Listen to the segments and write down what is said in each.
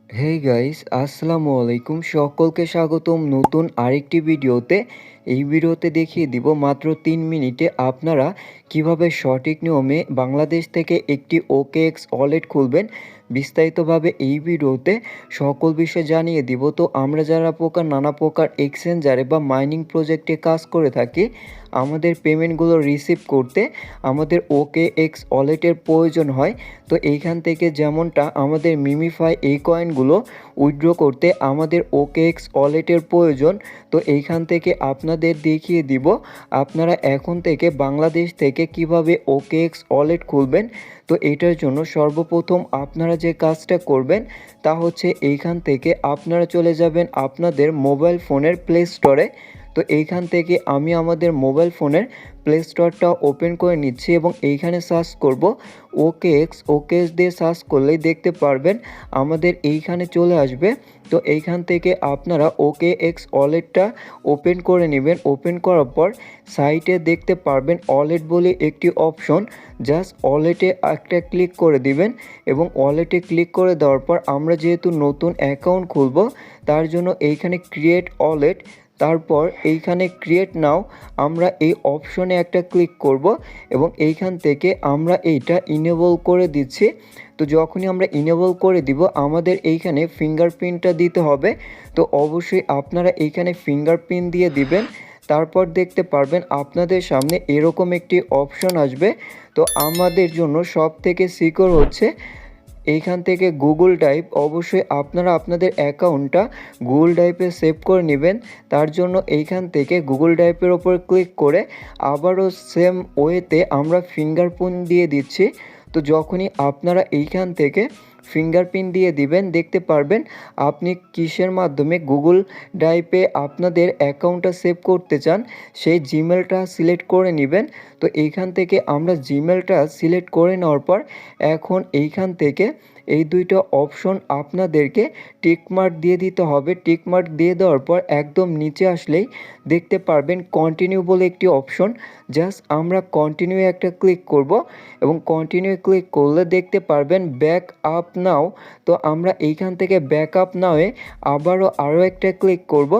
Hey guys, আসসালামু আলাইকুম। সকলকে স্বাগতম নতুন আরেকটি ভিডিওতে। এই ভিডিওতে দেখিয়ে দিব মাত্র 3 মিনিটে আপনারা কিভাবে সঠিক নিয়মে বাংলাদেশ থেকে একটি OKX ওয়ালেট খুলবেন। বিস্তারিতভাবে এই ভিডিওতে সকল বিষয় জানিয়ে দিব। তো আমরা যারা নানা প্রকার এক্সচেঞ্জারে বা মাইনিং প্রজেক্টে কাজ করে থাকি, আমাদের পেমেন্টগুলো রিসিভ করতে আমাদের OKX ওয়ালেটের প্রয়োজন হয়। তো এইখান থেকে যেমনটা আমাদের মিমিফাই এই কয়েনগুলো উইথড্র করতে আমাদের OKX ওয়ালেটের প্রয়োজন। তো এইখান থেকে আপনাদের দেখিয়ে দিব আপনারা এখন থেকে বাংলাদেশ থেকে কিভাবে OKX ওয়ালেট খুলবেন। তো এটার জন্য সর্বপ্রথম আপনারা যে কাজটা করবেন তা হচ্ছে এইখান থেকে আপনারা চলে যাবেন আপনাদের মোবাইল ফোনের প্লে স্টোরে। তো এইখান থেকে আমি আমাদের মোবাইল ফোনের প্লে স্টোরটা ওপেন করে নিচ্ছি এবং এইখানে সার্চ করব OKX দিয়ে সার্চ করলেই দেখতে পারবেন আমাদের এইখানে চলে আসবে। তো এইখান থেকে আপনারা OKX ওয়ালেটটা ওপেন করে নেবেন। ওপেন করার পর সাইটে দেখতে পারবেন ওয়ালেট বলে একটি অপশন, জাস্ট ওয়ালেটে একটা ক্লিক করে দিবেন এবং ওয়ালেটে ক্লিক করে দেওয়ার পর আমরা যেহেতু নতুন অ্যাকাউন্ট খুলব তার জন্য এইখানে ক্রিয়েট ওয়ালেট, তারপর এইখানে ক্রিয়েট নাও আমরা এই অপশনে একটা ক্লিক করব এবং এইখান থেকে আমরা এইটা ইনেবল করে দিচ্ছি। তো যখনই আমরা ইনেবল করে দিব আমাদের এইখানে ফিঙ্গারপ্রিন্টটা দিতে হবে। তো অবশ্যই আপনারা এইখানে ফিঙ্গারপ্রিন্ট দিয়ে দিবেন। তারপর দেখতে পারবেন আপনাদের সামনে এরকম একটি অপশন আসবে। তো আমাদের জন্য সব থেকে সিকিউর হচ্ছে এইখান থেকে গুগল ড্রাইভ। অবশ্যই আপনারা আপনাদের অ্যাকাউন্টটা গুগল ড্রাইভে সেভ করে নেবেন। তার জন্য এইখান থেকে গুগল ড্রাইভের ওপর ক্লিক করে আবারও সেম ওয়েতে আমরা ফিঙ্গারপ্রিন্ট দিয়ে দিচ্ছি। তো যখনই আপনারা এইখান থেকে ফিঙ্গারপ্রিন্ট দিয়ে দিবেন দেখতে পারবেন আপনি কিসের মাধ্যমে গুগল ড্রাইভে আপনাদের অ্যাকাউন্টটা সেভ করতে চান সেই জিমেলটা সিলেক্ট করে নেবেন। তো এইখান থেকে আমরা জিমেলটা সিলেক্ট করে নেওয়ার পর এখন এইখান থেকে এই দুইটা অপশন আপনাদেরকে টিকমার্ক দিয়ে দিতে হবে। টিকমার্ক দিয়ে দেওয়ার পর একদম নিচে আসলেই দেখতে পারবেন কন্টিনিউ বলে একটি অপশন, জাস্ট আমরা কন্টিনিউ একটা ক্লিক করব এবং কন্টিনিউ ক্লিক করলে দেখতে পারবেন ব্যাক আপ নাও। তো আমরা এইখান থেকে ব্যাক আপ নাওয়ে আরও একটা ক্লিক করব।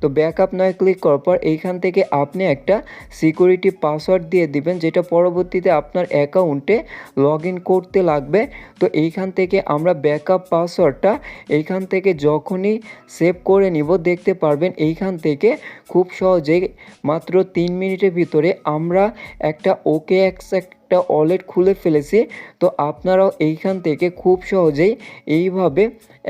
তো ব্যাক আপ নাওয়ে ক্লিক করার পর এইখান থেকে আপনি একটা সিকিউরিটি পাসওয়ার্ড দিয়ে দিবেন যেটা পরবর্তীতে আপনার অ্যাকাউন্টে লগ ইন করতে লাগবে। তো এইখান থেকে আমরা ব্যাকআপ পাসওয়ার্ডটা এইখান থেকে যখনই সেভ করে নিব দেখতে পারবেন এইখান থেকে খুব সহজেই মাত্র 3 মিনিটের ভিতরে আমরা একটা OKX একটা ওয়ালেট খুলে ফেলেছি। তো আপনারাও এইখান থেকে খুব সহজেই এইভাবে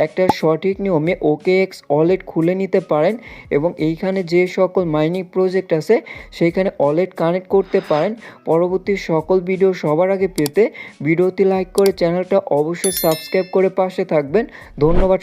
একটা সঠিক নিয়মে OKX ওয়ালেট খুলে নিতে পারেন এবং এইখানে যে সকল মাইনিং প্রজেক্ট আছে সেইখানে ওয়ালেট কানেক্ট করতে পারেন। পরবর্তী সকল ভিডিও সবার আগে পেতে ভিডিওটি লাইক করে চ্যানেলটা অবশ্যই সাবস্ক্রাইব করে পাশে থাকবেন। ধন্যবাদ।